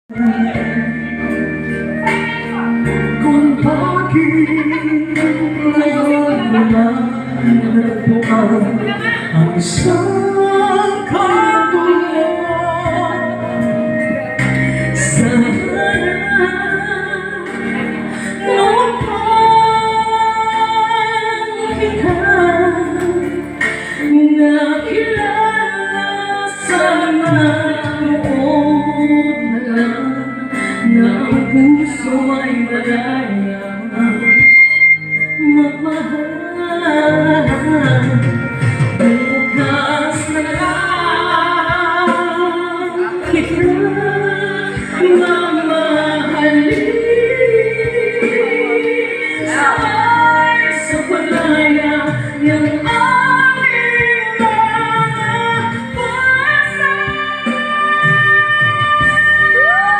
Kung bakit ngayon mo lang natagpuan ang isang katulad. Sana noon pa kita nakilala. Sana noon na lang na ang puso ay malaya magmahal. Bukas na lang kita